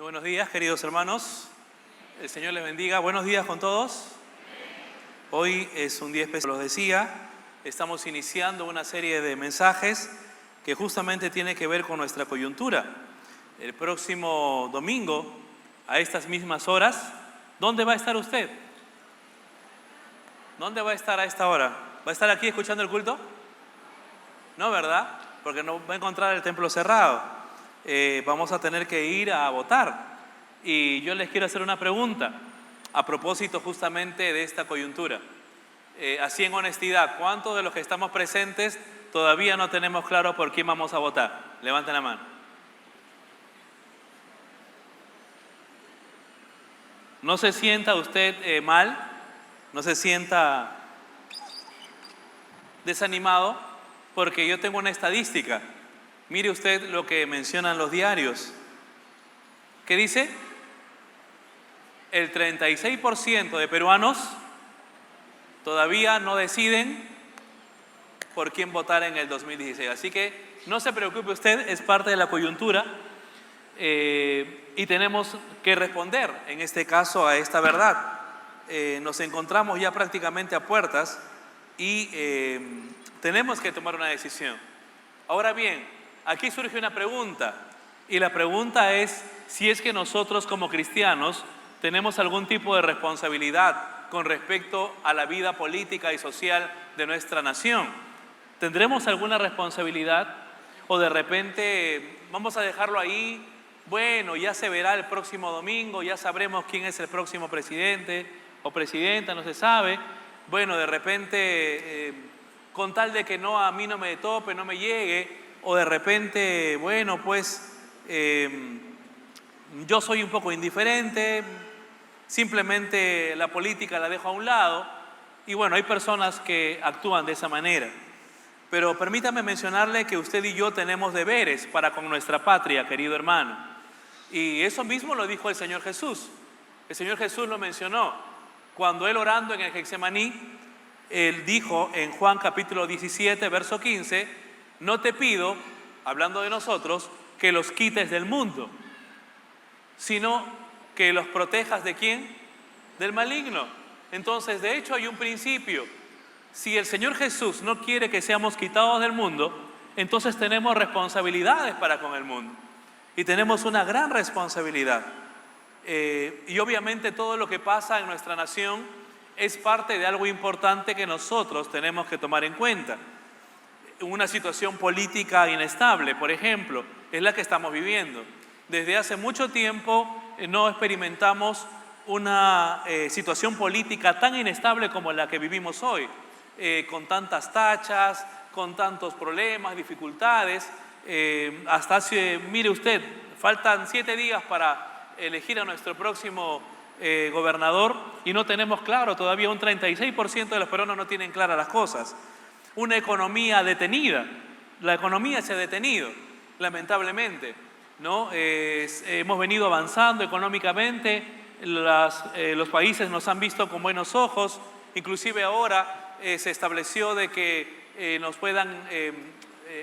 Muy buenos días, queridos hermanos. El Señor les bendiga. Buenos días con todos. Hoy es un día especial, los decía. Estamos iniciando una serie de mensajes que justamente tiene que ver con nuestra coyuntura. El próximo domingo, a estas mismas horas, ¿dónde va a estar usted? ¿Dónde va a estar a esta hora? ¿Va a estar aquí escuchando el culto? No, ¿verdad? Porque no va a encontrar el templo cerrado. Vamos a tener que ir a votar. Y yo les quiero hacer una pregunta a propósito justamente de esta coyuntura. Así en honestidad, ¿cuántos de los que estamos presentes todavía no tenemos claro por quién vamos a votar? Levanten la mano. No se sienta usted mal, no se sienta desanimado, porque yo tengo una estadística. Mire usted lo que mencionan los diarios. ¿Qué dice? El 36% de peruanos todavía no deciden por quién votar en el 2016. Así que no se preocupe usted, es parte de la coyuntura y tenemos que responder en este caso a esta verdad. Nos encontramos ya prácticamente a puertas y tenemos que tomar una decisión. Ahora bien, aquí surge una pregunta, y la pregunta es si es que nosotros como cristianos tenemos algún tipo de responsabilidad con respecto a la vida política y social de nuestra nación. ¿Tendremos alguna responsabilidad? ¿O de repente vamos a dejarlo ahí? Bueno, ya se verá el próximo domingo, ya sabremos quién es el próximo presidente o presidenta, no se sabe. Bueno, de repente, con tal de que a mí no me tope, no me llegue, o de repente, bueno, pues yo soy un poco indiferente, simplemente la política la dejo a un lado. Y bueno, hay personas que actúan de esa manera. Pero permítame mencionarle que usted y yo tenemos deberes para con nuestra patria, querido hermano. Y eso mismo lo dijo el Señor Jesús. El Señor Jesús lo mencionó cuando Él, orando en el Getsemaní, Él dijo en Juan capítulo 17, verso 15, no te pido, hablando de nosotros, que los quites del mundo, sino que los protejas ¿de quién? Del maligno. Entonces, de hecho, hay un principio. Si el Señor Jesús no quiere que seamos quitados del mundo, entonces tenemos responsabilidades para con el mundo. Y tenemos una gran responsabilidad. Y obviamente todo lo que pasa en nuestra nación es parte de algo importante que nosotros tenemos que tomar en cuenta. Una situación política inestable, por ejemplo, es la que estamos viviendo. Desde hace mucho tiempo no experimentamos una situación política tan inestable como la que vivimos hoy, con tantas tachas, con tantos problemas, dificultades. Mire usted, faltan 7 días para elegir a nuestro próximo gobernador y no tenemos claro todavía, un 36% de los peruanos no tienen claras las cosas. Una economía detenida, la economía se ha detenido, lamentablemente, ¿no? Hemos venido avanzando económicamente, los países nos han visto con buenos ojos, inclusive ahora se estableció de que nos puedan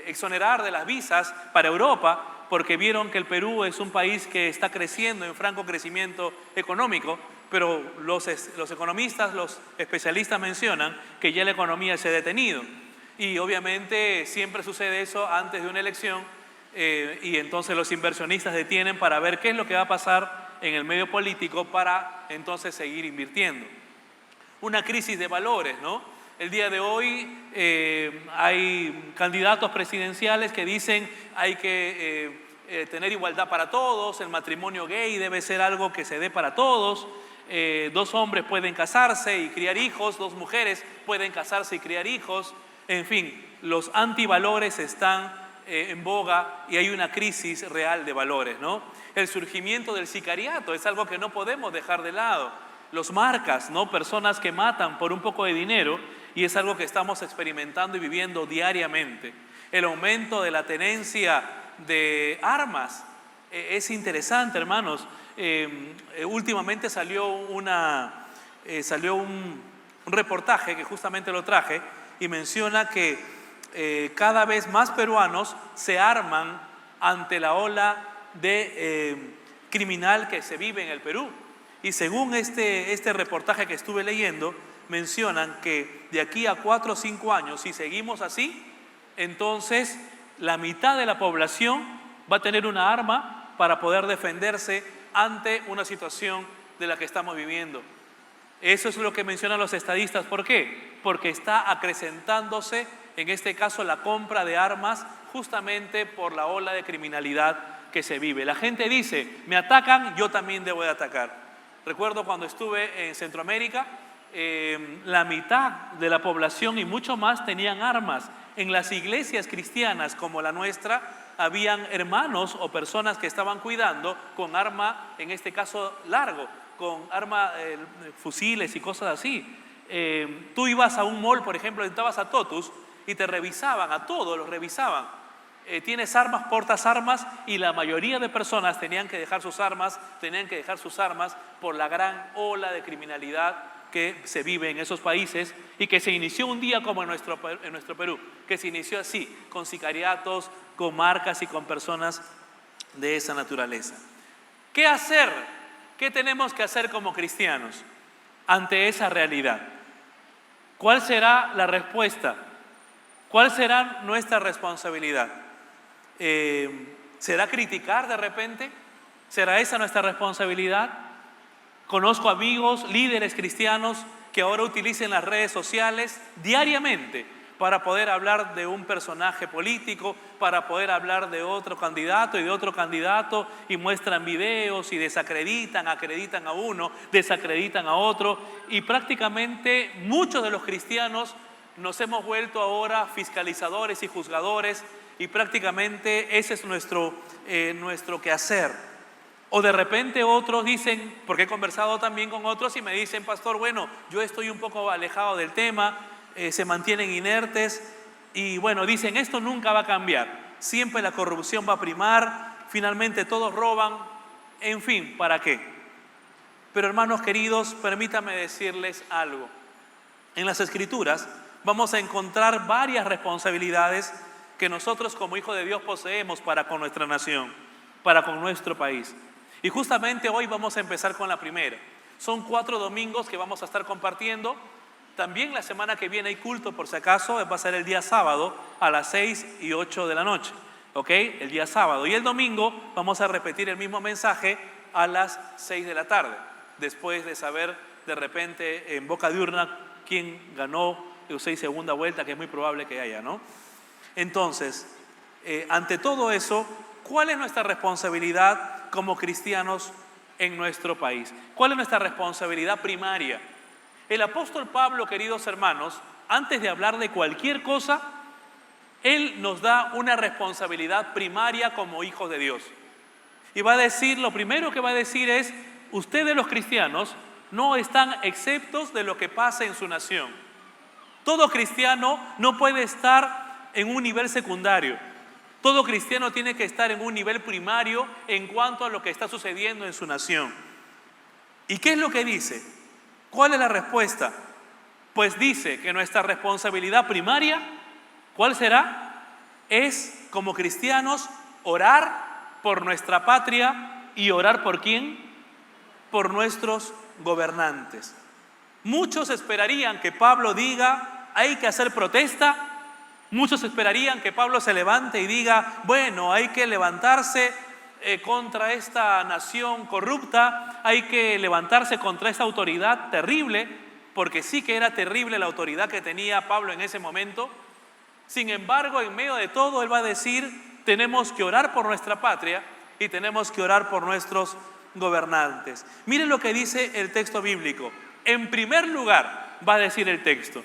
exonerar de las visas para Europa, porque vieron que el Perú es un país que está creciendo en franco crecimiento económico, pero los economistas, los especialistas mencionan que ya la economía se ha detenido. Y obviamente siempre sucede eso antes de una elección y entonces los inversionistas detienen para ver qué es lo que va a pasar en el medio político para entonces seguir invirtiendo. Una crisis de valores, ¿no? El día de hoy hay candidatos presidenciales que dicen hay que tener igualdad para todos, el matrimonio gay debe ser algo que se dé para todos, 2 hombres pueden casarse y criar hijos, 2 mujeres pueden casarse y criar hijos. En fin, los antivalores están en boga y hay una crisis real de valores, ¿no? El surgimiento del sicariato es algo que no podemos dejar de lado. Los marcas, ¿no? Personas que matan por un poco de dinero, y es algo que estamos experimentando y viviendo diariamente. El aumento de la tenencia de armas es interesante, hermanos. Últimamente salió un reportaje que justamente lo traje y menciona que cada vez más peruanos se arman ante la ola de criminal que se vive en el Perú. Y según este reportaje que estuve leyendo, mencionan que de aquí a 4 o 5 años, si seguimos así, entonces la mitad de la población va a tener una arma para poder defenderse ante una situación de la que estamos viviendo. Eso es lo que mencionan los estadistas. ¿Por qué? Porque está acrecentándose, en este caso, la compra de armas justamente por la ola de criminalidad que se vive. La gente dice, me atacan, yo también debo de atacar. Recuerdo cuando estuve en Centroamérica, la mitad de la población y mucho más tenían armas. En las iglesias cristianas como la nuestra, habían hermanos o personas que estaban cuidando con arma, en este caso largo, con arma, fusiles y cosas así. Tú ibas a un mall, por ejemplo, entrabas a Totus y te revisaban, a todos los revisaban. Tienes armas, portas armas, y la mayoría de personas tenían que dejar sus armas por la gran ola de criminalidad que se vive en esos países y que se inició un día como en nuestro Perú, que se inició así, con sicariatos, con marcas y con personas de esa naturaleza. ¿Qué hacer? ¿Qué tenemos que hacer como cristianos ante esa realidad? ¿Cuál será la respuesta? ¿Cuál será nuestra responsabilidad? ¿Será criticar de repente? ¿Será esa nuestra responsabilidad? Conozco amigos, líderes cristianos que ahora utilizan las redes sociales diariamente para poder hablar de un personaje político, para poder hablar de otro candidato y de otro candidato, y muestran videos y acreditan a uno, desacreditan a otro, y prácticamente muchos de los cristianos nos hemos vuelto ahora fiscalizadores y juzgadores, y prácticamente ese es nuestro quehacer. O de repente otros dicen, porque he conversado también con otros y me dicen, pastor, bueno, yo estoy un poco alejado del tema, se mantienen inertes y bueno, dicen, esto nunca va a cambiar, siempre la corrupción va a primar, finalmente todos roban, en fin, ¿para qué? Pero hermanos queridos, permítanme decirles algo. En las Escrituras vamos a encontrar varias responsabilidades que nosotros como hijos de Dios poseemos para con nuestra nación, para con nuestro país. Y justamente hoy vamos a empezar con la primera. Son 4 domingos que vamos a estar compartiendo. También la semana que viene hay culto, por si acaso, va a ser el día sábado a las 6 y 8 de la noche. ¿Ok? El día sábado. Y el domingo vamos a repetir el mismo mensaje a las 6 de la tarde. Después de saber de repente en boca de urna quién ganó el 6 segunda vuelta, que es muy probable que haya, ¿no? Entonces, ante todo eso, ¿cuál es nuestra responsabilidad como cristianos en nuestro país? ¿Cuál es nuestra responsabilidad primaria? El apóstol Pablo, queridos hermanos, antes de hablar de cualquier cosa, él nos da una responsabilidad primaria como hijos de Dios. Y va a decir, lo primero que va a decir es, ustedes los cristianos no están exentos de lo que pasa en su nación. Todo cristiano no puede estar en un nivel secundario. Todo cristiano tiene que estar en un nivel primario en cuanto a lo que está sucediendo en su nación. ¿Y qué es lo que dice? ¿Cuál es la respuesta? Pues dice que nuestra responsabilidad primaria, ¿cuál será? Es, como cristianos, orar por nuestra patria. ¿Y orar por quién? Por nuestros gobernantes. Muchos esperarían que Pablo diga, hay que hacer protesta. Muchos esperarían que Pablo se levante y diga, bueno, hay que levantarse contra esta nación corrupta, hay que levantarse contra esta autoridad terrible, porque sí que era terrible la autoridad que tenía Pablo en ese momento. Sin embargo, en medio de todo, él va a decir, tenemos que orar por nuestra patria y tenemos que orar por nuestros gobernantes. Miren lo que dice el texto bíblico. En primer lugar, va a decir el texto.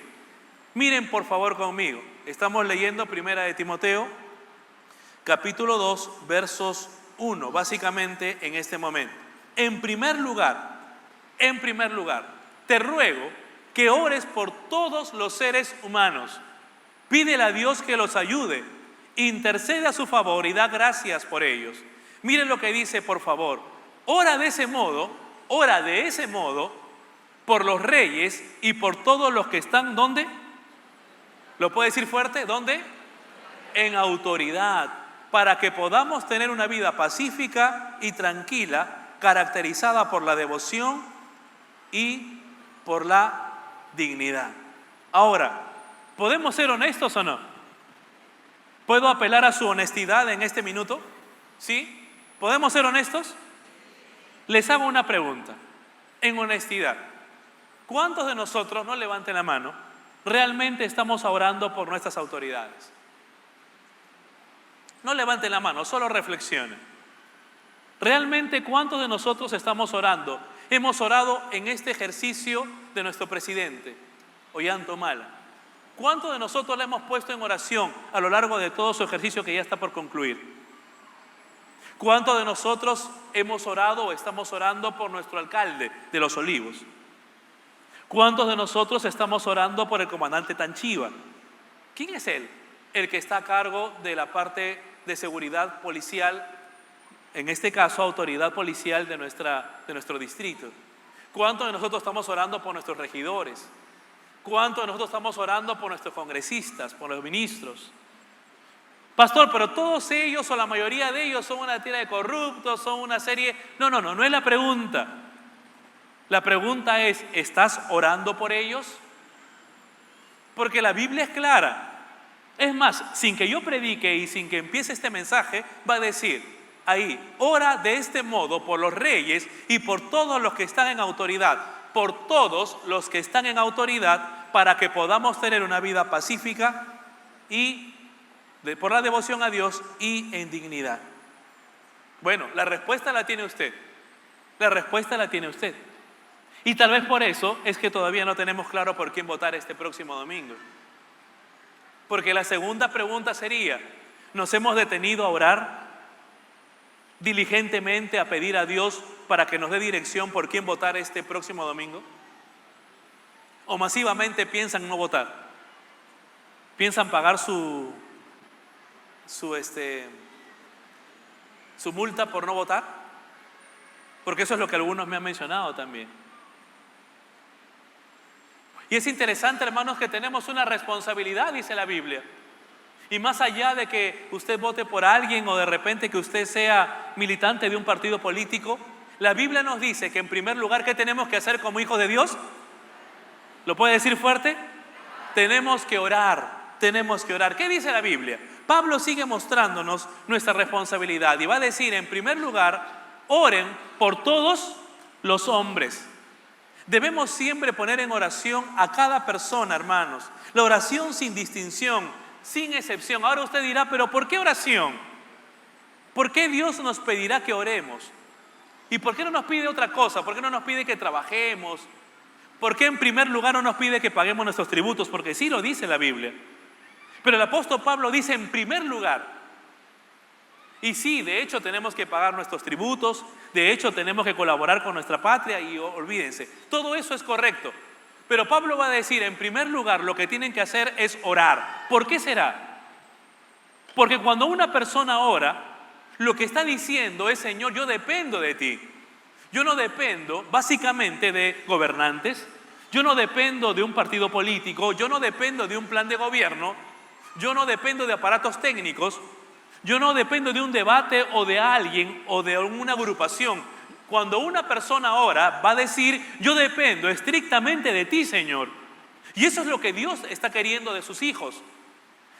Miren por favor conmigo. Estamos leyendo Primera de Timoteo, capítulo 2, versos 1, básicamente en este momento. En primer lugar, te ruego que ores por todos los seres humanos. Pídele a Dios que los ayude, intercede a su favor y da gracias por ellos. Miren lo que dice, por favor. Ora de ese modo, por los reyes y por todos los que están, ¿dónde? ¿Lo puede decir fuerte? ¿Dónde? En autoridad, para que podamos tener una vida pacífica y tranquila caracterizada por la devoción y por la dignidad. Ahora, ¿podemos ser honestos o no? ¿Puedo apelar a su honestidad en este minuto? ¿Sí? ¿Podemos ser honestos? Les hago una pregunta. En honestidad, ¿cuántos de nosotros, no levanten la mano, realmente estamos orando por nuestras autoridades? No levanten la mano, solo reflexionen. ¿Realmente cuántos de nosotros estamos orando? Hemos orado en este ejercicio de nuestro presidente, Ollanta-Humala. ¿Cuántos de nosotros le hemos puesto en oración a lo largo de todo su ejercicio que ya está por concluir? ¿Cuántos de nosotros hemos orado o estamos orando por nuestro alcalde de Los Olivos? ¿Cuántos de nosotros estamos orando por el comandante Tanchiva? ¿Quién es él? El que está a cargo de la parte de seguridad policial, en este caso autoridad policial de nuestro distrito. ¿Cuántos de nosotros estamos orando por nuestros regidores? ¿Cuántos de nosotros estamos orando por nuestros congresistas, por los ministros? Pastor, pero todos ellos o la mayoría de ellos son una tira de corruptos, son una serie... No es la pregunta. La pregunta es, ¿estás orando por ellos? Porque la Biblia es clara. Es más, sin que yo predique y sin que empiece este mensaje, va a decir ahí, ora de este modo por los reyes y por todos los que están en autoridad, por todos los que están en autoridad, para que podamos tener una vida pacífica y por la devoción a Dios y en dignidad. Bueno, la respuesta la tiene usted. La respuesta la tiene usted. Y tal vez por eso es que todavía no tenemos claro por quién votar este próximo domingo. Porque la segunda pregunta sería, ¿nos hemos detenido a orar diligentemente, a pedir a Dios para que nos dé dirección por quién votar este próximo domingo? ¿O masivamente piensan no votar? ¿Piensan pagar su multa por no votar? Porque eso es lo que algunos me han mencionado también. Y es interesante, hermanos, que tenemos una responsabilidad, dice la Biblia. Y más allá de que usted vote por alguien o de repente que usted sea militante de un partido político, la Biblia nos dice que en primer lugar, ¿qué tenemos que hacer como hijos de Dios? ¿Lo puede decir fuerte? Tenemos que orar, tenemos que orar. ¿Qué dice la Biblia? Pablo sigue mostrándonos nuestra responsabilidad y va a decir, en primer lugar, oren por todos los hombres. Debemos siempre poner en oración a cada persona, hermanos. La oración sin distinción, sin excepción. Ahora usted dirá, ¿pero por qué oración? ¿Por qué Dios nos pedirá que oremos? ¿Y por qué no nos pide otra cosa? ¿Por qué no nos pide que trabajemos? ¿Por qué en primer lugar no nos pide que paguemos nuestros tributos? Porque sí lo dice la Biblia. Pero el apóstol Pablo dice en primer lugar. Y sí, de hecho tenemos que pagar nuestros tributos, de hecho tenemos que colaborar con nuestra patria y olvídense, todo eso es correcto. Pero Pablo va a decir, en primer lugar, lo que tienen que hacer es orar. ¿Por qué será? Porque cuando una persona ora, lo que está diciendo es, Señor, yo dependo de ti. Yo no dependo básicamente de gobernantes, yo no dependo de un partido político, yo no dependo de un plan de gobierno, yo no dependo de aparatos técnicos, yo no dependo de un debate o de alguien o de una agrupación. Cuando una persona ora, va a decir, yo dependo estrictamente de ti, Señor. Y eso es lo que Dios está queriendo de sus hijos.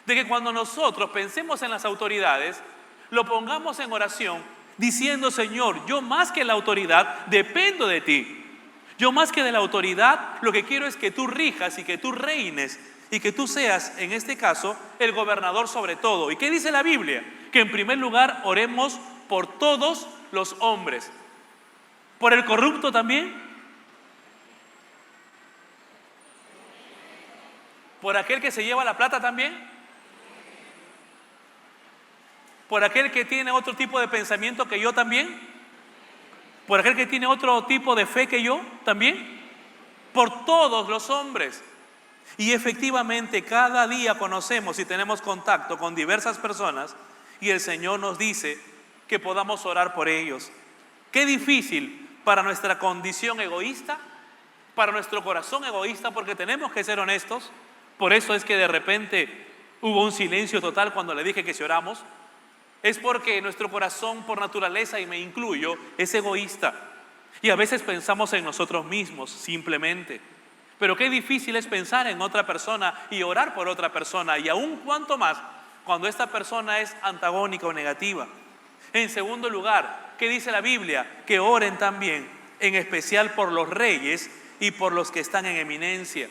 De que cuando nosotros pensemos en las autoridades, lo pongamos en oración, diciendo, Señor, yo más que la autoridad, dependo de ti. Yo más que de la autoridad, lo que quiero es que tú rijas y que tú reines y que tú seas, en este caso, el gobernador sobre todo. ¿Y qué dice la Biblia? Que en primer lugar oremos por todos los hombres. ¿Por el corrupto también? ¿Por aquel que se lleva la plata también? ¿Por aquel que tiene otro tipo de pensamiento que yo también? ¿Por aquel que tiene otro tipo de fe que yo también? Por todos los hombres. Y efectivamente cada día conocemos y tenemos contacto con diversas personas y el Señor nos dice que podamos orar por ellos. Qué difícil para nuestra condición egoísta, para nuestro corazón egoísta, porque tenemos que ser honestos. Por eso es que de repente hubo un silencio total cuando le dije que si oramos, es porque nuestro corazón por naturaleza, y me incluyo, es egoísta. Y a veces pensamos en nosotros mismos simplemente. Pero qué difícil es pensar en otra persona y orar por otra persona, y aún cuanto más cuando esta persona es antagónica o negativa. En segundo lugar, ¿qué dice la Biblia? Que oren también, en especial por los reyes y por los que están en eminencia.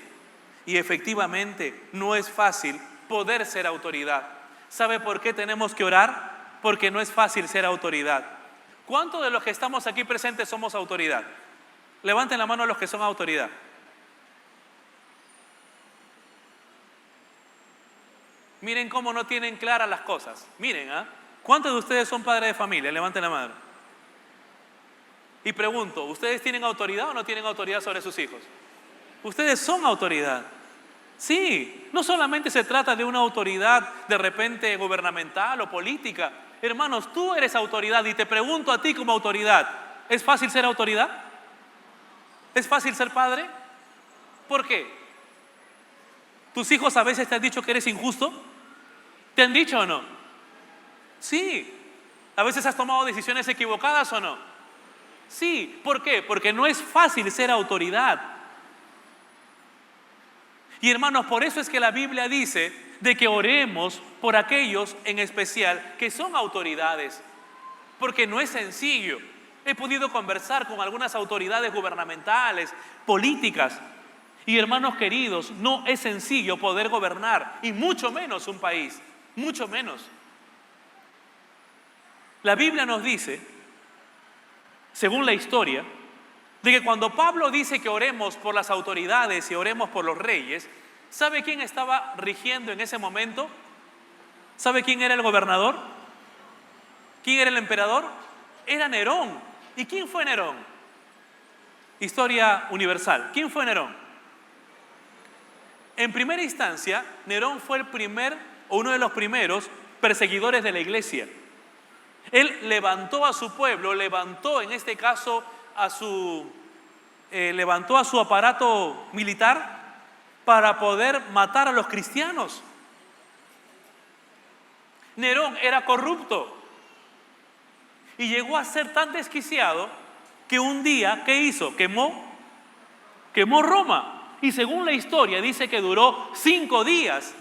Y efectivamente no es fácil poder ser autoridad. ¿Sabe por qué tenemos que orar? Porque no es fácil ser autoridad. ¿Cuántos de los que estamos aquí presentes somos autoridad? Levanten la mano los que son autoridad. Miren cómo no tienen claras las cosas. Miren, ¿cuántos de ustedes son padres de familia? Levanten la mano. Y pregunto, ¿ustedes tienen autoridad o no tienen autoridad sobre sus hijos? Ustedes son autoridad. Sí, no solamente se trata de una autoridad de repente gubernamental o política. Hermanos, tú eres autoridad y te pregunto a ti como autoridad, ¿es fácil ser autoridad? ¿Es fácil ser padre? ¿Por qué? ¿Tus hijos a veces te han dicho que eres injusto? ¿Te han dicho o no? Sí. ¿A veces has tomado decisiones equivocadas o no? Sí. ¿Por qué? Porque no es fácil ser autoridad. Y hermanos, por eso es que la Biblia dice de que oremos por aquellos en especial que son autoridades. Porque no es sencillo. He podido conversar con algunas autoridades gubernamentales, políticas. Y hermanos queridos, no es sencillo poder gobernar, y mucho menos un país, mucho menos. La Biblia nos dice, según la historia, de que cuando Pablo dice que oremos por las autoridades y oremos por los reyes, ¿sabe quién estaba rigiendo en ese momento? ¿Sabe quién era el gobernador? ¿Quién era el emperador? Era Nerón. ¿Y quién fue Nerón? Historia universal. ¿Quién fue Nerón? En primera instancia, Nerón fue uno de los primeros perseguidores de la iglesia. Él levantó a su pueblo, levantó en este caso levantó a su aparato militar para poder matar a los cristianos. Nerón era corrupto y llegó a ser tan desquiciado que un día, ¿qué hizo? Quemó Roma. Y según la historia dice que duró 5 días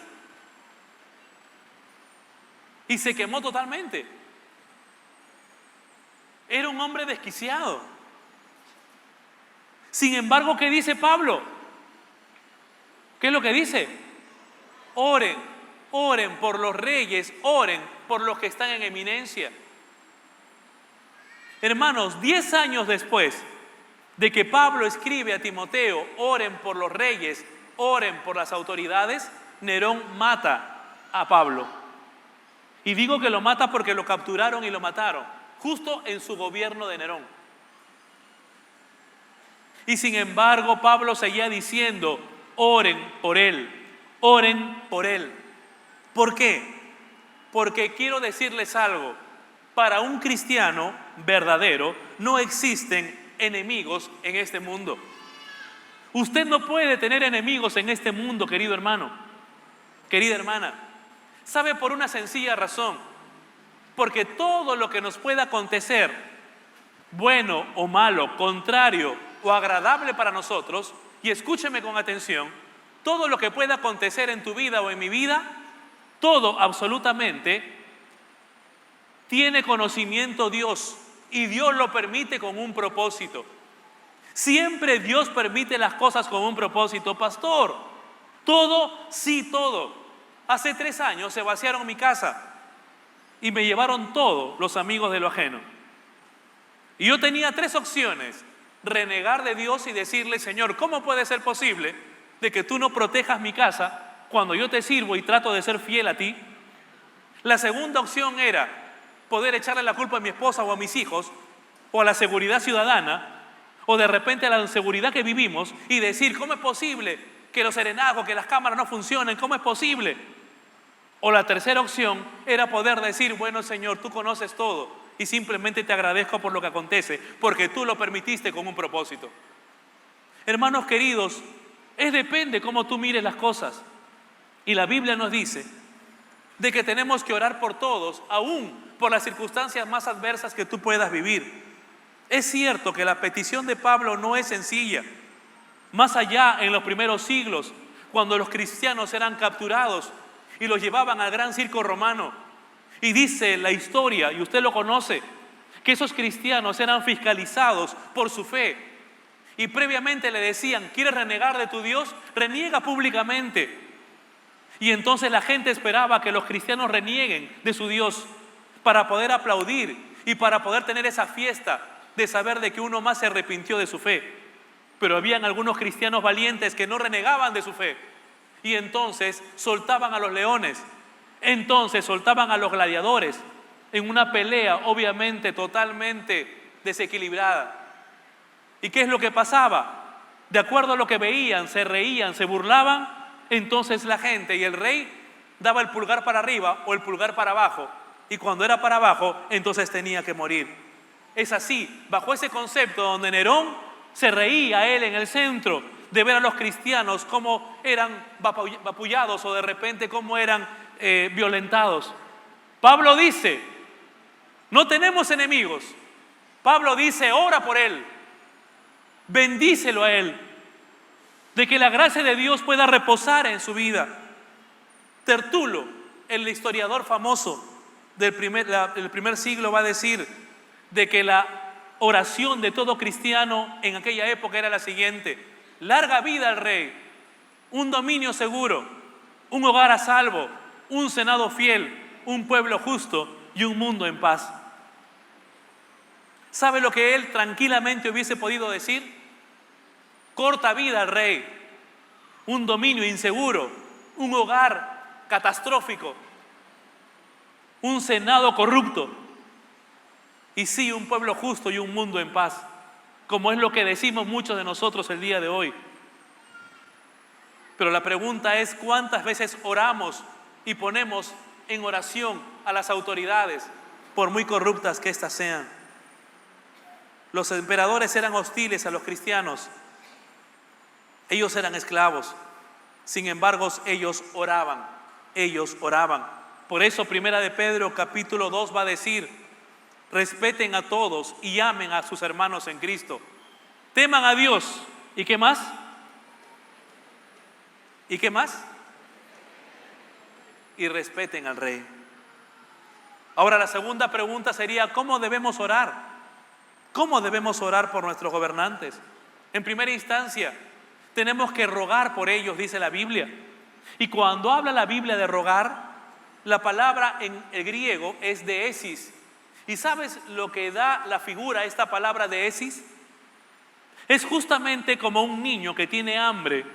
y se quemó totalmente. Era un hombre desquiciado. Sin embargo, ¿qué dice Pablo? ¿Qué es lo que dice? Oren por los reyes, oren por los que están en eminencia. Hermanos, 10 años después de que Pablo escribe a Timoteo, oren por los reyes, oren por las autoridades, Nerón mata a Pablo. Y digo que lo mata porque lo capturaron y lo mataron, justo en su gobierno de Nerón. Y sin embargo, Pablo seguía diciendo, oren por él, oren por él. ¿Por qué? Porque quiero decirles algo, para un cristiano verdadero no existen enemigos en este mundo. Usted no puede tener enemigos en este mundo, querido hermano, querida hermana. ¿Sabe? Por una sencilla razón. Porque todo lo que nos pueda acontecer, bueno o malo, contrario o agradable para nosotros, y escúcheme con atención, todo lo que pueda acontecer en tu vida o en mi vida, todo absolutamente tiene conocimiento Dios. Y Dios lo permite con un propósito. Siempre Dios permite las cosas con un propósito. Pastor, todo, sí, todo. Hace 3 años se vaciaron mi casa y me llevaron todo los amigos de lo ajeno. Y yo tenía 3 opciones. Renegar de Dios y decirle, Señor, ¿cómo puede ser posible de que tú no protejas mi casa cuando yo te sirvo y trato de ser fiel a ti? La segunda opción era poder echarle la culpa a mi esposa o a mis hijos, o a la seguridad ciudadana, o de repente a la inseguridad que vivimos, y decir, ¿cómo es posible que los serenazgos, que las cámaras no funcionen? ¿Cómo es posible? O la tercera opción era poder decir, bueno, Señor, tú conoces todo, y simplemente te agradezco por lo que acontece, porque tú lo permitiste con un propósito. Hermanos queridos, depende cómo tú mires las cosas. Y la Biblia nos dice de que tenemos que orar por todos, aún por las circunstancias más adversas que tú puedas vivir. Es cierto que la petición de Pablo no es sencilla. Más allá, en los primeros siglos, cuando los cristianos eran capturados y los llevaban al gran circo romano, y dice la historia, y usted lo conoce, que esos cristianos eran fiscalizados por su fe. Y previamente le decían: ¿quieres renegar de tu Dios? Reniega públicamente. Y entonces la gente esperaba que los cristianos renieguen de su Dios para poder aplaudir y para poder tener esa fiesta de saber de que uno más se arrepintió de su fe. Pero habían algunos cristianos valientes que no renegaban de su fe. Y entonces soltaban a los leones, entonces soltaban a los gladiadores en una pelea obviamente totalmente desequilibrada. ¿Y qué es lo que pasaba? De acuerdo a lo que veían, se reían, se burlaban, entonces la gente y el rey daba el pulgar para arriba o el pulgar para abajo, y cuando era para abajo, entonces tenía que morir. Es así, bajo ese concepto donde Nerón se reía él en el centro de ver a los cristianos cómo eran vapullados o de repente cómo eran violentados. Pablo dice: no tenemos enemigos. Pablo dice: ora por él, bendícelo a él, de que la gracia de Dios pueda reposar en su vida. Tertulo, el historiador famoso del primer siglo, va a decir de que la oración de todo cristiano en aquella época era la siguiente: larga vida al rey, un dominio seguro, un hogar a salvo, un senado fiel, un pueblo justo y un mundo en paz. ¿Sabe lo que él tranquilamente hubiese podido decir? Corta vida al rey, un dominio inseguro, un hogar catastrófico, un senado corrupto, y sí, un pueblo justo y un mundo en paz, como es lo que decimos muchos de nosotros el día de hoy. Pero la pregunta es: ¿cuántas veces oramos y ponemos en oración a las autoridades, por muy corruptas que éstas sean? Los emperadores eran hostiles a los cristianos. Ellos eran esclavos. Sin embargo, ellos oraban. Ellos oraban. Por eso, Primera de Pedro, capítulo 2, va a decir: respeten a todos y amen a sus hermanos en Cristo. Teman a Dios. ¿Y qué más? ¿Y qué más? Y respeten al rey. Ahora, la segunda pregunta sería: ¿cómo debemos orar? ¿Cómo debemos orar por nuestros gobernantes? En primera instancia, tenemos que rogar por ellos, dice la Biblia. Y cuando habla la Biblia de rogar, la palabra en el griego es deesis. ¿Y sabes lo que da la figura a esta palabra deesis? Es justamente como un niño que tiene hambre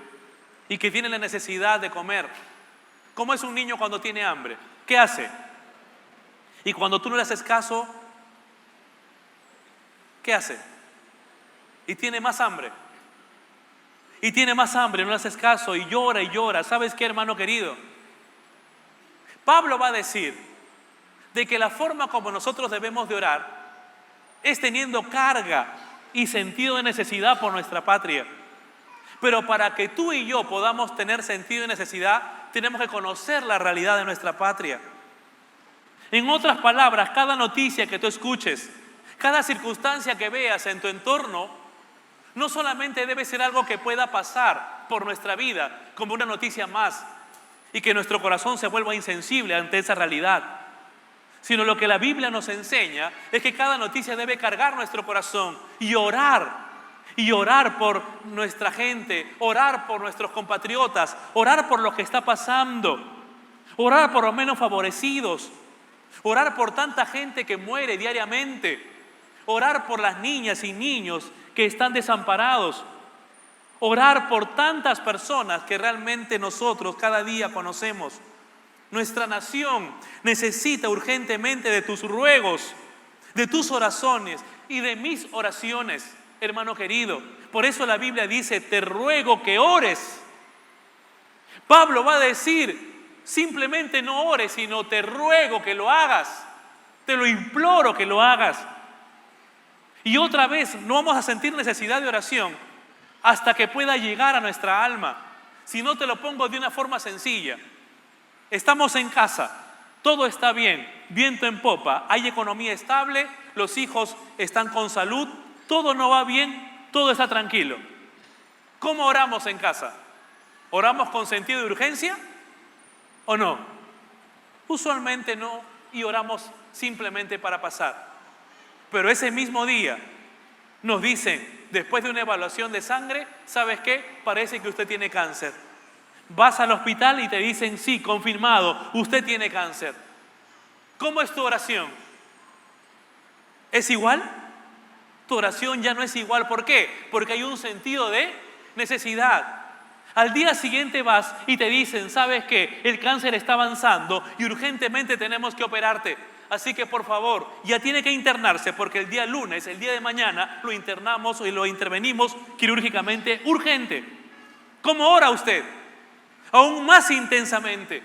y que tiene la necesidad de comer. ¿Cómo es un niño cuando tiene hambre? ¿Qué hace? Y cuando tú no le haces caso, ¿qué hace? Y tiene más hambre. Y tiene más hambre, no le haces caso y llora y llora. ¿Sabes qué, hermano querido? Pablo va a decir de que la forma como nosotros debemos de orar es teniendo carga y sentido de necesidad por nuestra patria. Pero para que tú y yo podamos tener sentido de necesidad, tenemos que conocer la realidad de nuestra patria. En otras palabras, cada noticia que tú escuches, cada circunstancia que veas en tu entorno, no solamente debe ser algo que pueda pasar por nuestra vida como una noticia más y que nuestro corazón se vuelva insensible ante esa realidad, sino lo que la Biblia nos enseña es que cada noticia debe cargar nuestro corazón y orar por nuestra gente, orar por nuestros compatriotas, orar por lo que está pasando, orar por los menos favorecidos, orar por tanta gente que muere diariamente, orar por las niñas y niños que están desamparados, orar por tantas personas que realmente nosotros cada día conocemos. Nuestra nación necesita urgentemente de tus ruegos, de tus oraciones y de mis oraciones, hermano querido. Por eso la Biblia dice: te ruego que ores. Pablo va a decir: simplemente no ores, sino te ruego que lo hagas. Te lo imploro que lo hagas. Y otra vez, no vamos a sentir necesidad de oración hasta que pueda llegar a nuestra alma. Si no, te lo pongo de una forma sencilla. Estamos en casa, todo está bien, viento en popa, hay economía estable, los hijos están con salud, todo no va bien, todo está tranquilo. ¿Cómo oramos en casa? ¿Oramos con sentido de urgencia o no? Usualmente no, y oramos simplemente para pasar. Pero ese mismo día nos dicen, después de una evaluación de sangre, ¿sabes qué? Parece que usted tiene cáncer. Vas al hospital y te dicen, sí, confirmado, usted tiene cáncer. ¿Cómo es tu oración? ¿Es igual? Tu oración ya no es igual. ¿Por qué? Porque hay un sentido de necesidad. Al día siguiente vas y te dicen, ¿sabes qué? El cáncer está avanzando y urgentemente tenemos que operarte. Así que por favor, ya tiene que internarse porque el día lunes, el día de mañana, lo internamos y lo intervenimos quirúrgicamente urgente. ¿Cómo ora usted? Aún más intensamente.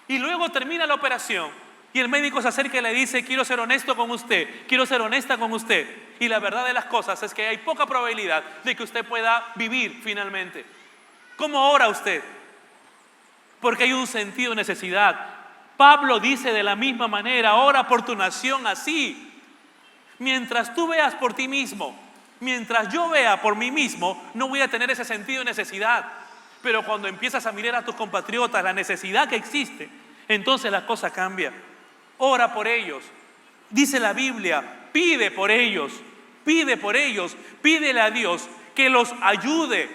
Y luego termina la operación y el médico se acerca y le dice, quiero ser honesto con usted, quiero ser honesta con usted. Y la verdad de las cosas es que hay poca probabilidad de que usted pueda vivir finalmente. ¿Cómo ora usted? Porque hay un sentido de necesidad. Pablo dice de la misma manera, ora por tu nación así. Mientras tú veas por ti mismo, mientras yo vea por mí mismo, no voy a tener ese sentido de necesidad. Pero cuando empiezas a mirar a tus compatriotas la necesidad que existe, entonces la cosa cambia. Ora por ellos. Dice la Biblia, pide por ellos, pídele a Dios que los ayude,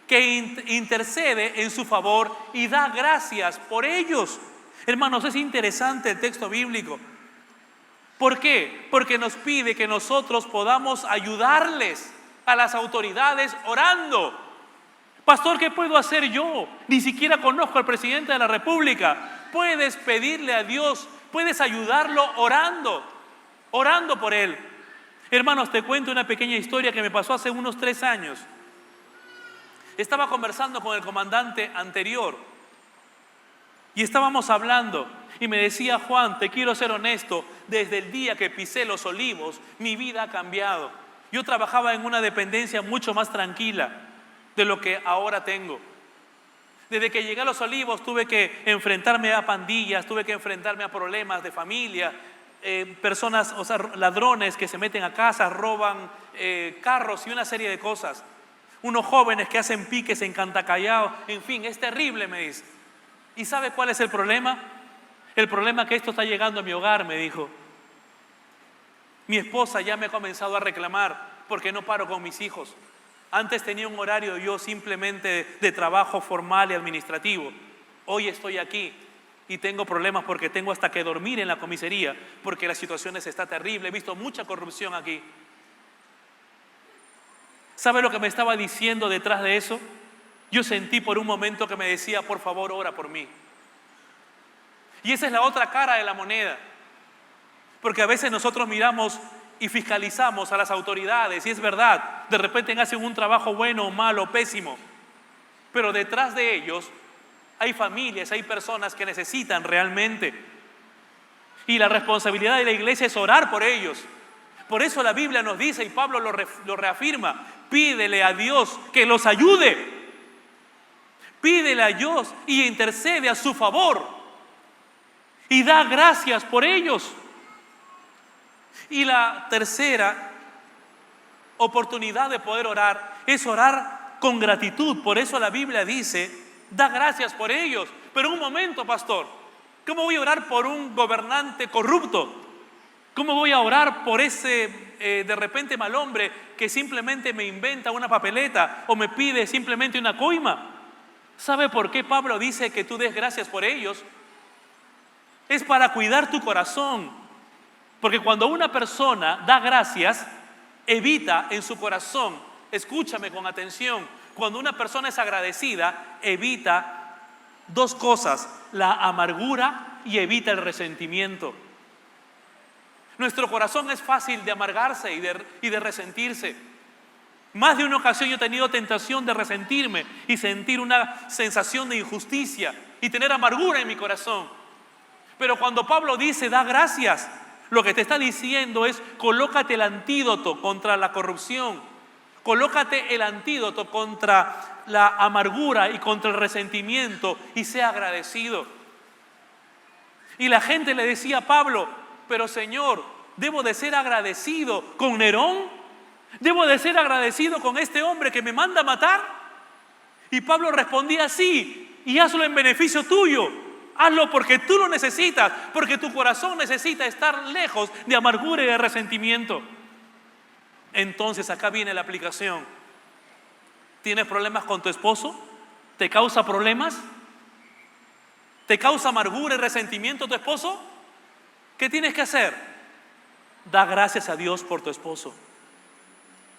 que intercede en su favor y da gracias por ellos. Hermanos, es interesante el texto bíblico. ¿Por qué? Porque nos pide que nosotros podamos ayudarles a las autoridades orando. Pastor, ¿qué puedo hacer yo? Ni siquiera conozco al presidente de la República. Puedes pedirle a Dios, puedes ayudarlo orando por él. Hermanos, te cuento una pequeña historia que me pasó hace unos 3 años. Estaba conversando con el comandante anterior y estábamos hablando y me decía, Juan, te quiero ser honesto, desde el día que pisé Los Olivos, mi vida ha cambiado. Yo trabajaba en una dependencia mucho más tranquila de lo que ahora tengo. Desde que llegué a Los Olivos tuve que enfrentarme a pandillas, tuve que enfrentarme a problemas de familia, personas, o sea, ladrones que se meten a casas, roban carros y una serie de cosas. Unos jóvenes que hacen piques en Cantacallao, en fin, es terrible, me dice. ¿Y sabe cuál es el problema? El problema es que esto está llegando a mi hogar, me dijo. Mi esposa ya me ha comenzado a reclamar porque no paro con mis hijos. Antes tenía un horario yo simplemente de trabajo formal y administrativo. Hoy estoy aquí y tengo problemas porque tengo hasta que dormir en la comisaría porque la situación está terrible. He visto mucha corrupción aquí. ¿Sabe lo que me estaba diciendo detrás de eso? Yo sentí por un momento que me decía, por favor, ora por mí. Y esa es la otra cara de la moneda. Porque a veces nosotros miramos y fiscalizamos a las autoridades, y es verdad, de repente hacen un trabajo bueno, malo, pésimo. Pero detrás de ellos hay familias, hay personas que necesitan realmente. Y la responsabilidad de la iglesia es orar por ellos. Por eso la Biblia nos dice, y Pablo lo reafirma, pídele a Dios que los ayude. Pídele a Dios y intercede a su favor. Y da gracias por ellos. Y la tercera oportunidad de poder orar es orar con gratitud. Por eso la Biblia dice, da gracias por ellos. Pero un momento, pastor, ¿cómo voy a orar por un gobernante corrupto? ¿Cómo voy a orar por ese de repente mal hombre que simplemente me inventa una papeleta o me pide simplemente una coima? ¿Sabe por qué Pablo dice que tú des gracias por ellos? Es para cuidar tu corazón. Porque cuando una persona da gracias, evita en su corazón, escúchame con atención, cuando una persona es agradecida, evita 2 cosas, la amargura y evita el resentimiento. Nuestro corazón es fácil de amargarse y de resentirse. Más de una ocasión yo he tenido tentación de resentirme y sentir una sensación de injusticia y tener amargura en mi corazón. Pero cuando Pablo dice, da gracias, lo que te está diciendo es, colócate el antídoto contra la corrupción, colócate el antídoto contra la amargura y contra el resentimiento y sea agradecido. Y la gente le decía a Pablo, pero Señor, ¿debo de ser agradecido con Nerón? ¿Debo de ser agradecido con este hombre que me manda a matar? Y Pablo respondía, sí, y hazlo en beneficio tuyo. Hazlo porque tú lo necesitas, porque tu corazón necesita estar lejos de amargura y de resentimiento. Entonces acá viene la aplicación. ¿Tienes problemas con tu esposo? ¿Te causa problemas? ¿Te causa amargura y resentimiento tu esposo? ¿Qué tienes que hacer? Da gracias a Dios por tu esposo.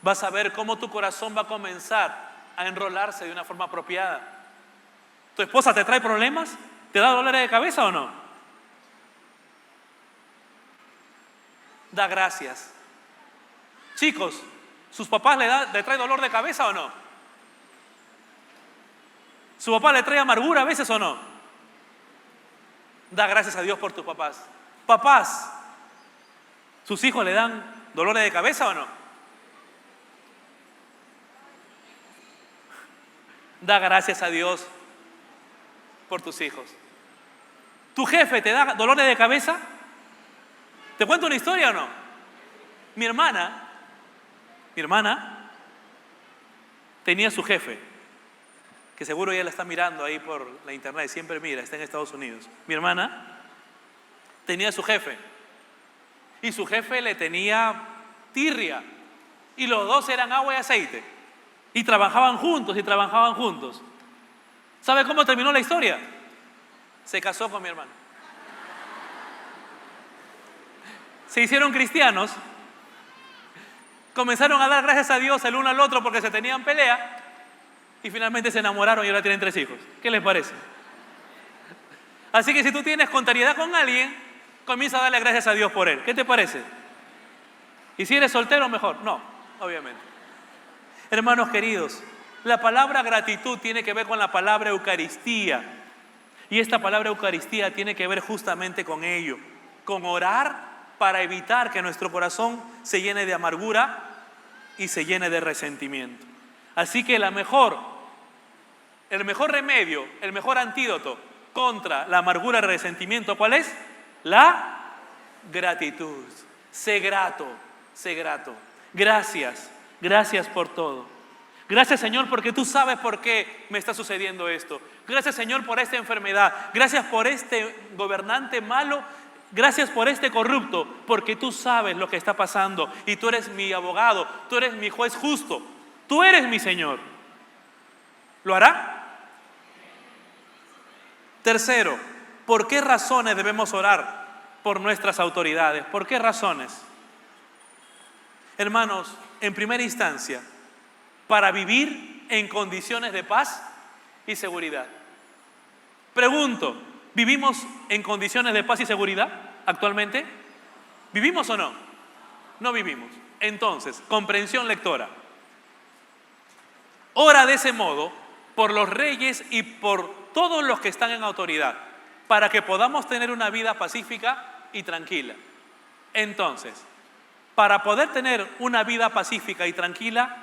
Vas a ver cómo tu corazón va a comenzar a enrolarse de una forma apropiada. ¿Tu esposa te trae problemas? ¿Te da dolores de cabeza o no? Da gracias. Chicos, ¿sus papás le trae dolor de cabeza o no? ¿Su papá le trae amargura a veces o no? Da gracias a Dios por tus papás. Papás, ¿sus hijos le dan dolores de cabeza o no? Da gracias a Dios por tus hijos. ¿Tu jefe te da dolores de cabeza? ¿Te cuento una historia o no? Mi hermana tenía su jefe, que seguro ella la está mirando ahí por la internet, siempre mira, está en Estados Unidos. Mi hermana tenía su jefe y su jefe le tenía tirria y los dos eran agua y aceite y trabajaban juntos. ¿Sabe cómo terminó la historia? Se casó con mi hermano. Se hicieron cristianos, comenzaron a dar gracias a Dios el uno al otro porque se tenían pelea y finalmente se enamoraron y ahora tienen 3 hijos. ¿Qué les parece? Así que si tú tienes contrariedad con alguien, comienza a darle gracias a Dios por él. ¿Qué te parece? Y si eres soltero, mejor. No, obviamente. Hermanos queridos, la palabra gratitud tiene que ver con la palabra Eucaristía. Y esta palabra Eucaristía tiene que ver justamente con ello, con orar para evitar que nuestro corazón se llene de amargura y se llene de resentimiento. Así que el mejor remedio, el mejor antídoto contra la amargura y el resentimiento, ¿cuál es? La gratitud. Sé grato, sé grato. Gracias por todo. Gracias, Señor, porque tú sabes por qué me está sucediendo esto. Gracias, Señor, por esta enfermedad. Gracias por este gobernante malo. Gracias por este corrupto, porque tú sabes lo que está pasando y tú eres mi abogado, tú eres mi juez justo, tú eres mi Señor. ¿Lo hará? Tercero, ¿por qué razones debemos orar por nuestras autoridades? ¿Por qué razones? Hermanos, en primera instancia, para vivir en condiciones de paz y seguridad. Pregunto, ¿vivimos en condiciones de paz y seguridad actualmente? ¿Vivimos o no? No vivimos. Entonces, comprensión lectora. Ora de ese modo por los reyes y por todos los que están en autoridad, para que podamos tener una vida pacífica y tranquila. Entonces, para poder tener una vida pacífica y tranquila,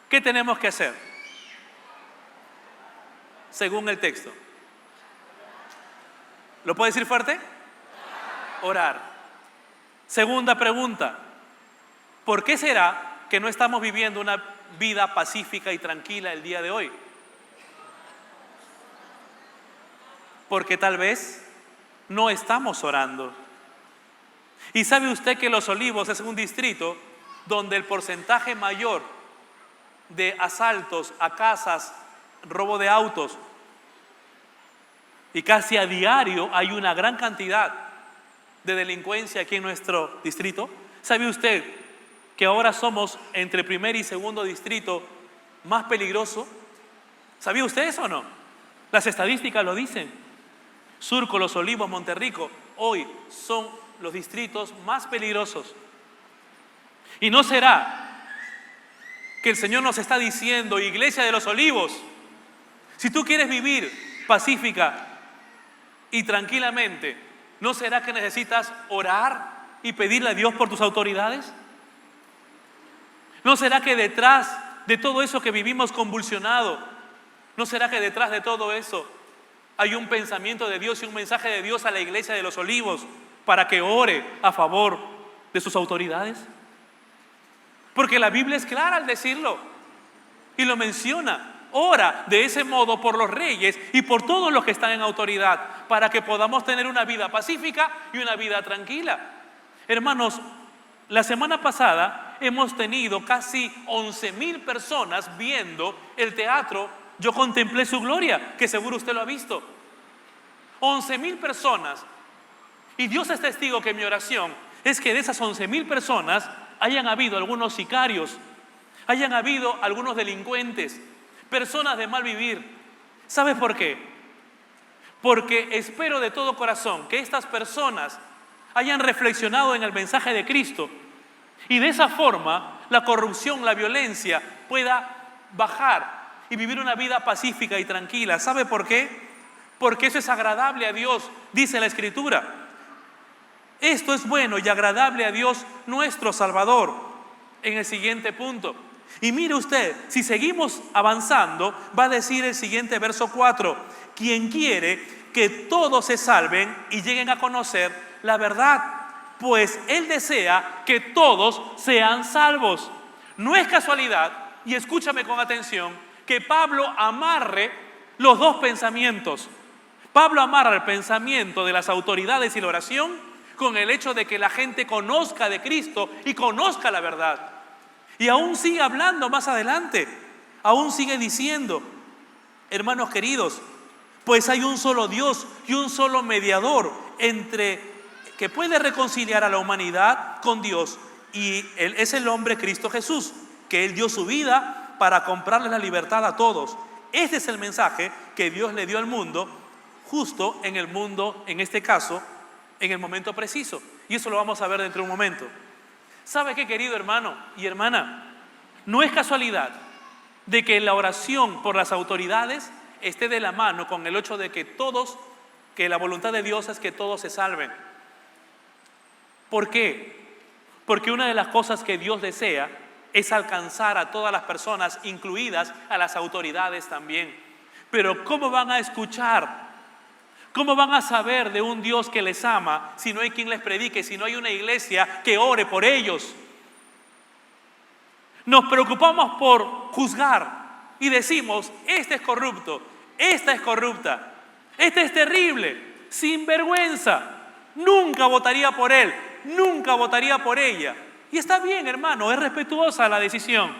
¿qué tenemos que hacer? Según el texto. ¿Lo puedo decir fuerte? Orar. Segunda pregunta. ¿Por qué será que no estamos viviendo una vida pacífica y tranquila el día de hoy? Porque tal vez no estamos orando. Y sabe usted que Los Olivos es un distrito donde el porcentaje mayor de asaltos a casas, robo de autos, y casi a diario hay una gran cantidad de delincuencia aquí en nuestro distrito. ¿Sabe usted que ahora somos entre primer y segundo distrito más peligroso? ¿Sabía usted eso o no? Las estadísticas lo dicen. Surco, Los Olivos, Monterrico, hoy son los distritos más peligrosos. ¿Y no será que el Señor nos está diciendo, Iglesia de Los Olivos, si tú quieres vivir pacífica y tranquilamente, ¿no será que necesitas orar y pedirle a Dios por tus autoridades? ¿No será que detrás de todo eso que vivimos convulsionado, no será que detrás de todo eso hay un pensamiento de Dios y un mensaje de Dios a la iglesia de los Olivos para que ore a favor de sus autoridades? Porque la Biblia es clara al decirlo y lo menciona. Ora de ese modo por los reyes y por todos los que están en autoridad, para que podamos tener una vida pacífica y una vida tranquila. Hermanos, la semana pasada hemos tenido casi 11,000 personas viendo el teatro Yo Contemplé Su Gloria, que seguro usted lo ha visto. 11,000 personas. Y Dios es testigo que mi oración es que de esas 11,000 personas hayan habido algunos sicarios, hayan habido algunos delincuentes, personas de mal vivir. ¿Sabe por qué? Porque espero de todo corazón que estas personas hayan reflexionado en el mensaje de Cristo y de esa forma la corrupción, la violencia pueda bajar y vivir una vida pacífica y tranquila. ¿Sabe por qué? Porque eso es agradable a Dios, dice la Escritura. Esto es bueno y agradable a Dios nuestro Salvador. En el siguiente punto. Y mire usted, si seguimos avanzando, va a decir el siguiente verso 4: quien quiere que todos se salven y lleguen a conocer la verdad, pues Él desea que todos sean salvos. No es casualidad, y escúchame con atención, que Pablo amarre los dos pensamientos. Pablo amarra el pensamiento de las autoridades y la oración con el hecho de que la gente conozca de Cristo y conozca la verdad. Y aún sigue hablando más adelante, aún sigue diciendo: hermanos queridos, pues hay un solo Dios y un solo mediador que puede reconciliar a la humanidad con Dios, y Él es el hombre Cristo Jesús, que Él dio su vida para comprarle la libertad a todos. Este es el mensaje que Dios le dio al mundo, justo en el mundo, en este caso, en el momento preciso. Y eso lo vamos a ver dentro de un momento. ¿Sabe qué, querido hermano y hermana? No es casualidad de que la oración por las autoridades esté de la mano con el hecho de que la voluntad de Dios es que todos se salven. ¿Por qué? Porque una de las cosas que Dios desea es alcanzar a todas las personas, incluidas a las autoridades también. Pero ¿cómo van a escuchar? ¿Cómo van a saber de un Dios que les ama si no hay quien les predique, si no hay una iglesia que ore por ellos? Nos preocupamos por juzgar y decimos: este es corrupto, esta es corrupta, este es terrible, sinvergüenza, nunca votaría por él, nunca votaría por ella. Y está bien, hermano, es respetuosa la decisión.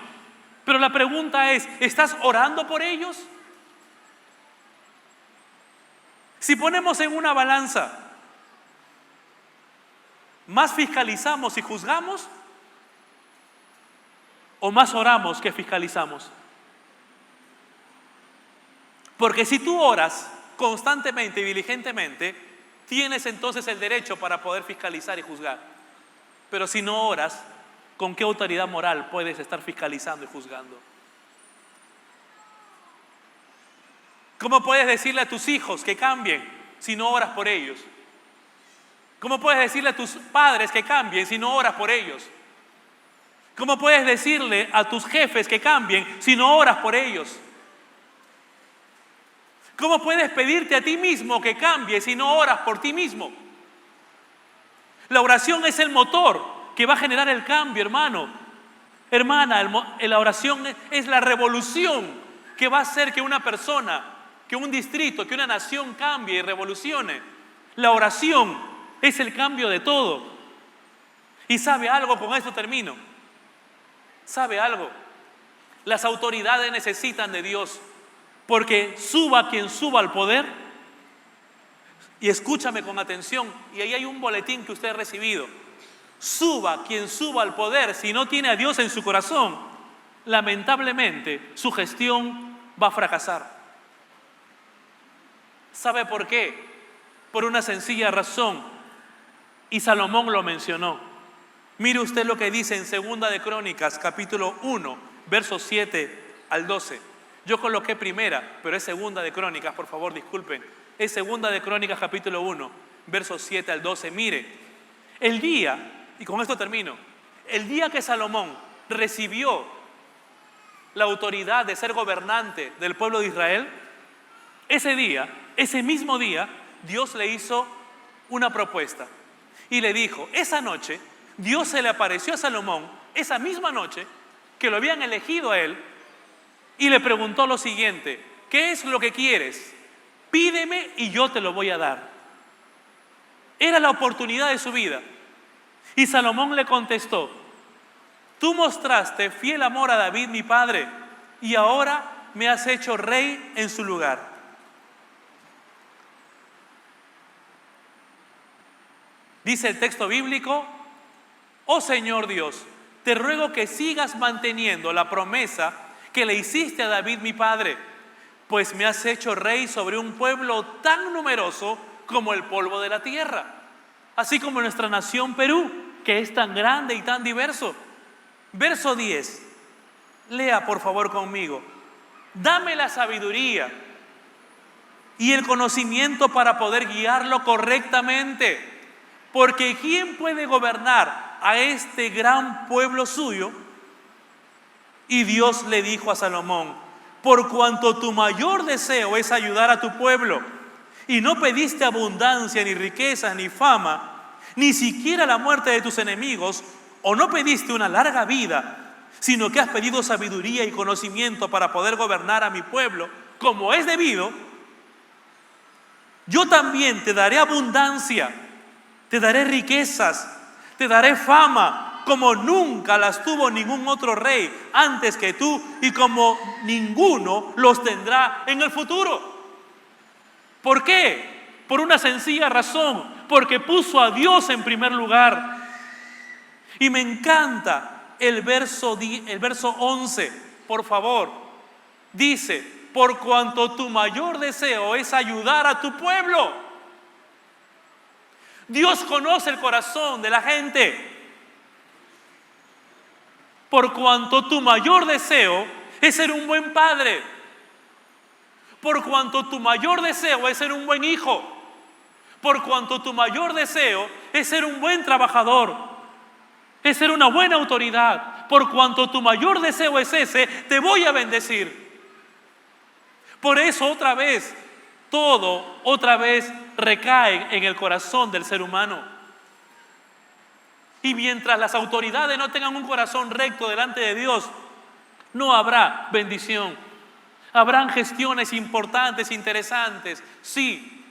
Pero la pregunta es: ¿estás orando por ellos? Si ponemos en una balanza, ¿más fiscalizamos y juzgamos? ¿O más oramos que fiscalizamos? Porque si tú oras constantemente y diligentemente, tienes entonces el derecho para poder fiscalizar y juzgar. Pero si no oras, ¿con qué autoridad moral puedes estar fiscalizando y juzgando? ¿Cómo puedes decirle a tus hijos que cambien si no oras por ellos? ¿Cómo puedes decirle a tus padres que cambien si no oras por ellos? ¿Cómo puedes decirle a tus jefes que cambien si no oras por ellos? ¿Cómo puedes pedirte a ti mismo que cambies si no oras por ti mismo? La oración es el motor que va a generar el cambio, hermano. Hermana, la oración es la revolución que va a hacer que una persona, que un distrito, que una nación cambie y revolucione. La oración es el cambio de todo. Y ¿sabe algo? Con esto termino. ¿Sabe algo? Las autoridades necesitan de Dios, porque suba quien suba al poder. Y escúchame con atención, y ahí hay un boletín que usted ha recibido. Suba quien suba al poder, si no tiene a Dios en su corazón, lamentablemente su gestión va a fracasar. ¿Sabe por qué? Por una sencilla razón, y Salomón lo mencionó. Mire usted lo que dice en Segunda de Crónicas, capítulo 1, versos 7 al 12. Yo coloqué primera, pero es Segunda de Crónicas, por favor, disculpen. Es Segunda de Crónicas, capítulo 1, versos 7 al 12. Mire, el día, y con esto termino, el día que Salomón recibió la autoridad de ser gobernante del pueblo de Israel, ese día ese mismo día, Dios le hizo una propuesta y le dijo, esa noche, Dios se le apareció a Salomón, esa misma noche que lo habían elegido a él, y le preguntó lo siguiente: ¿qué es lo que quieres? Pídeme y yo te lo voy a dar. Era la oportunidad de su vida. Y Salomón le contestó: tú mostraste fiel amor a David mi padre, y ahora me has hecho rey en su lugar. Dice el texto bíblico: oh Señor Dios, te ruego que sigas manteniendo la promesa que le hiciste a David mi padre, pues me has hecho rey sobre un pueblo tan numeroso como el polvo de la tierra, así como nuestra nación Perú, que es tan grande y tan diverso. Verso 10, lea por favor conmigo. Dame la sabiduría y el conocimiento para poder guiarlo correctamente, porque ¿quién puede gobernar a este gran pueblo suyo? Y Dios le dijo a Salomón: por cuanto tu mayor deseo es ayudar a tu pueblo, y no pediste abundancia, ni riquezas, ni fama, ni siquiera la muerte de tus enemigos, o no pediste una larga vida, sino que has pedido sabiduría y conocimiento para poder gobernar a mi pueblo como es debido, yo también te daré abundancia, te daré riquezas, te daré fama, como nunca las tuvo ningún otro rey antes que tú, y como ninguno los tendrá en el futuro. ¿Por qué? Por una sencilla razón: porque puso a Dios en primer lugar. Y me encanta el verso 11, por favor. Dice: por cuanto tu mayor deseo es ayudar a tu pueblo. Dios conoce el corazón de la gente. Por cuanto tu mayor deseo es ser un buen padre. Por cuanto tu mayor deseo es ser un buen hijo. Por cuanto tu mayor deseo es ser un buen trabajador, es ser una buena autoridad. Por cuanto tu mayor deseo es ese, te voy a bendecir. Por eso otra vez recae en el corazón del ser humano. Y mientras las autoridades no tengan un corazón recto delante de Dios, no habrá bendición. Habrán gestiones importantes, interesantes, sí,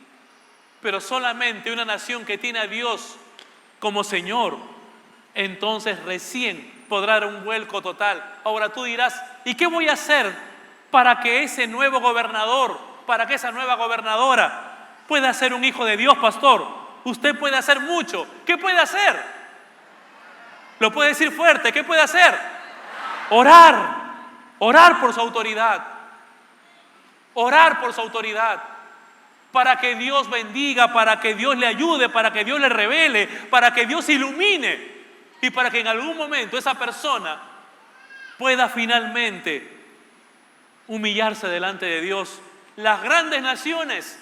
pero solamente una nación que tiene a Dios como Señor, entonces recién podrá dar un vuelco total. Ahora tú dirás: ¿y qué voy a hacer para que ese nuevo gobernador, para que esa nueva gobernadora pueda ser un hijo de Dios, pastor? Usted puede hacer mucho. ¿Qué puede hacer? Lo puede decir fuerte. ¿Qué puede hacer? Orar. Orar por su autoridad. Orar por su autoridad. Para que Dios bendiga, para que Dios le ayude, para que Dios le revele, para que Dios ilumine, y para que en algún momento esa persona pueda finalmente humillarse delante de Dios. Las grandes naciones,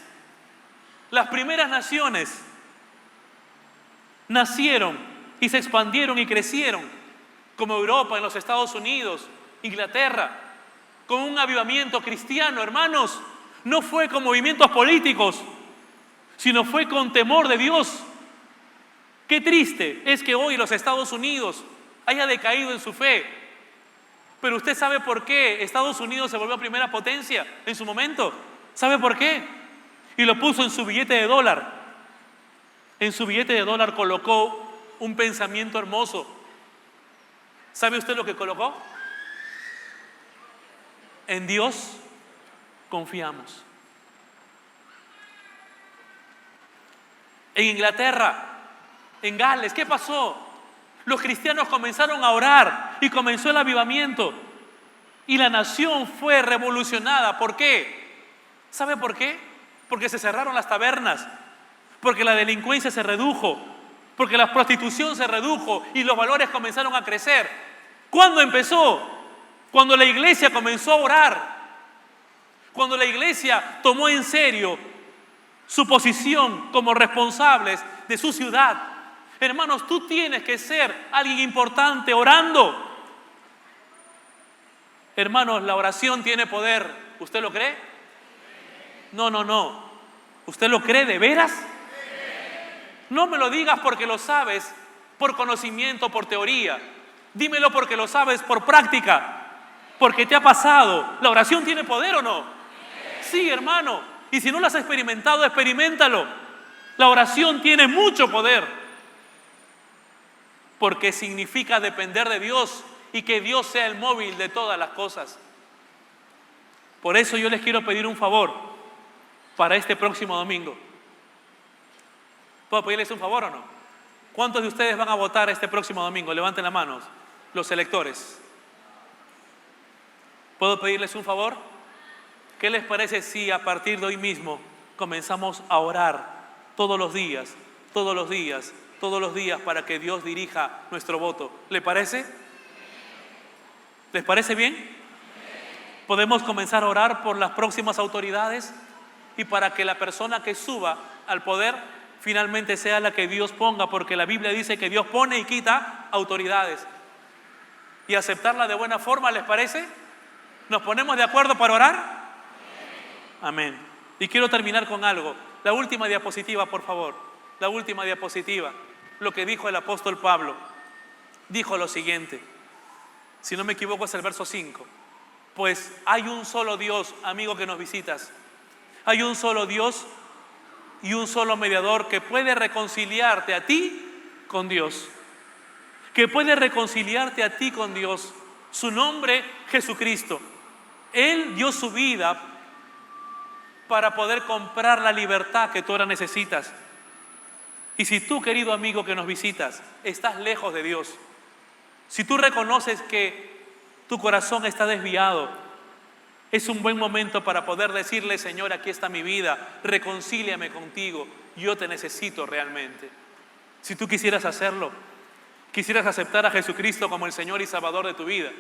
las primeras naciones, nacieron y se expandieron y crecieron, como Europa, en los Estados Unidos, Inglaterra, con un avivamiento cristiano, hermanos. No fue con movimientos políticos, sino fue con temor de Dios. Qué triste es que hoy los Estados Unidos haya decaído en su fe. Pero usted sabe por qué Estados Unidos se volvió primera potencia en su momento. ¿Sabe por qué? Y lo puso en su billete de dólar. En su billete de dólar colocó un pensamiento hermoso. ¿Sabe usted lo que colocó? En Dios confiamos. En Inglaterra, en Gales, ¿qué pasó? Los cristianos comenzaron a orar y comenzó el avivamiento. Y la nación fue revolucionada. ¿Por qué? ¿Sabe por qué? Porque se cerraron las tabernas, porque la delincuencia se redujo, porque la prostitución se redujo y los valores comenzaron a crecer. ¿Cuándo empezó? Cuando la iglesia comenzó a orar. Cuando la iglesia tomó en serio su posición como responsables de su ciudad. Hermanos, tú tienes que ser alguien importante orando. Hermanos, la oración tiene poder. ¿Usted lo cree? No. ¿Usted lo cree de veras? No me lo digas porque lo sabes por conocimiento, por teoría. Dímelo porque lo sabes por práctica, porque te ha pasado. ¿La oración tiene poder o no? Sí, hermano. Y si no lo has experimentado, experiméntalo. La oración tiene mucho poder, porque significa depender de Dios y que Dios sea el móvil de todas las cosas. Por eso yo les quiero pedir un favor para este próximo domingo. ¿Puedo pedirles un favor o no? ¿Cuántos de ustedes van a votar este próximo domingo? Levanten las manos, los electores. ¿Puedo pedirles un favor? ¿Qué les parece si a partir de hoy mismo comenzamos a orar todos los días, todos los días, todos los días para que Dios dirija nuestro voto? ¿Le parece? ¿Les parece bien? Podemos comenzar a orar por las próximas autoridades y para que la persona que suba al poder finalmente sea la que Dios ponga, porque la Biblia dice que Dios pone y quita autoridades. Y aceptarla de buena forma, ¿les parece? ¿Nos ponemos de acuerdo para orar? Amén. Y quiero terminar con algo. La última diapositiva, por favor. La última diapositiva. Lo que dijo el apóstol Pablo. Dijo lo siguiente. Si no me equivoco es el verso 5. Pues hay un solo Dios, amigo que nos visitas. Hay un solo Dios y un solo mediador que puede reconciliarte a ti con Dios. Que puede reconciliarte a ti con Dios. Su nombre, Jesucristo. Él dio su vida para poder comprar la libertad que tú ahora necesitas. Y si tú, querido amigo que nos visitas, estás lejos de Dios, si tú reconoces que tu corazón está desviado, es un buen momento para poder decirle: Señor, aquí está mi vida, reconcíliame contigo, yo te necesito realmente. Si tú quisieras hacerlo, quisieras aceptar a Jesucristo como el Señor y Salvador de tu vida,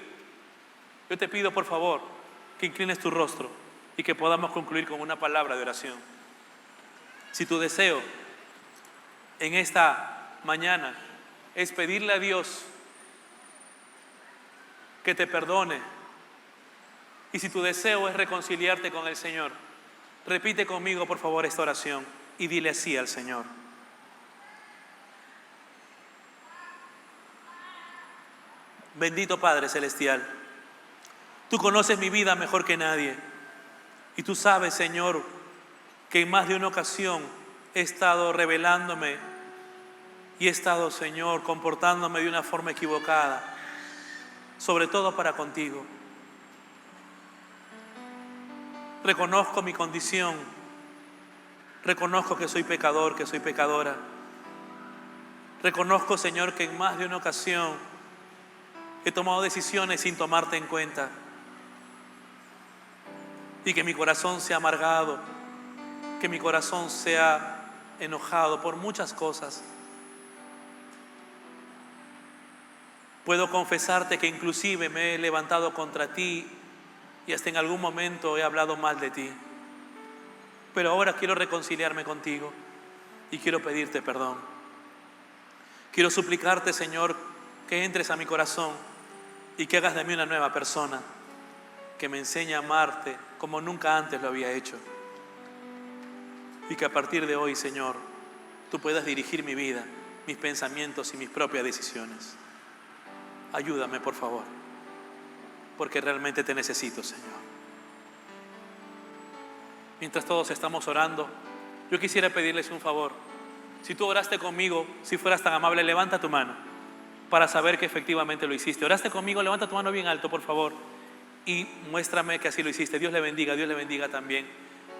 yo te pido por favor que inclines tu rostro y que podamos concluir con una palabra de oración. Si tu deseo en esta mañana es pedirle a Dios que te perdone, y si tu deseo es reconciliarte con el Señor, repite conmigo por favor esta oración y dile así al Señor: bendito Padre Celestial, tú conoces mi vida mejor que nadie, y tú sabes, Señor, que en más de una ocasión he estado rebelándome y he estado, Señor, comportándome de una forma equivocada, sobre todo para contigo. Reconozco mi condición, reconozco que soy pecador, que soy pecadora. Reconozco, Señor, que en más de una ocasión he tomado decisiones sin tomarte en cuenta y que mi corazón se ha amargado, que mi corazón se ha enojado por muchas cosas. Puedo confesarte que inclusive me he levantado contra ti y hasta en algún momento he hablado mal de ti. Pero ahora quiero reconciliarme contigo y quiero pedirte perdón. Quiero suplicarte, Señor, que entres a mi corazón y que hagas de mí una nueva persona, que me enseñe a amarte como nunca antes lo había hecho. Y que a partir de hoy, Señor, tú puedas dirigir mi vida, mis pensamientos y mis propias decisiones. Ayúdame, por favor, porque realmente te necesito, Señor. Mientras todos estamos orando, yo quisiera pedirles un favor. Si tú oraste conmigo, si fueras tan amable, levanta tu mano para saber que efectivamente lo hiciste. ¿Oraste conmigo? Levanta tu mano bien alto, por favor, y muéstrame que así lo hiciste. Dios le bendiga también.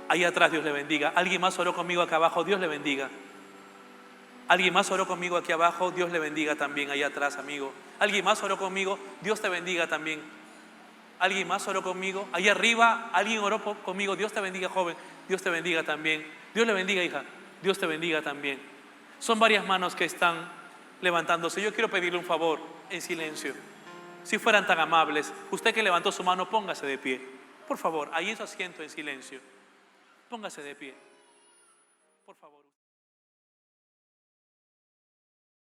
Ahí atrás, Dios le bendiga. ¿Alguien más oró conmigo acá abajo? Dios le bendiga. ¿Alguien más oró conmigo aquí abajo? Dios le bendiga también. Ahí atrás, amigo. ¿Alguien más oró conmigo? Dios te bendiga también. ¿Alguien más oró conmigo? Ahí arriba, ¿alguien oró conmigo? Dios te bendiga, joven. Dios te bendiga también. Dios le bendiga, hija. Dios te bendiga también. Son varias manos que están levantándose. Yo quiero pedirle un favor en silencio. Si fueran tan amables, usted que levantó su mano, póngase de pie. Por favor, ahí en su asiento en silencio. Póngase de pie. Por favor.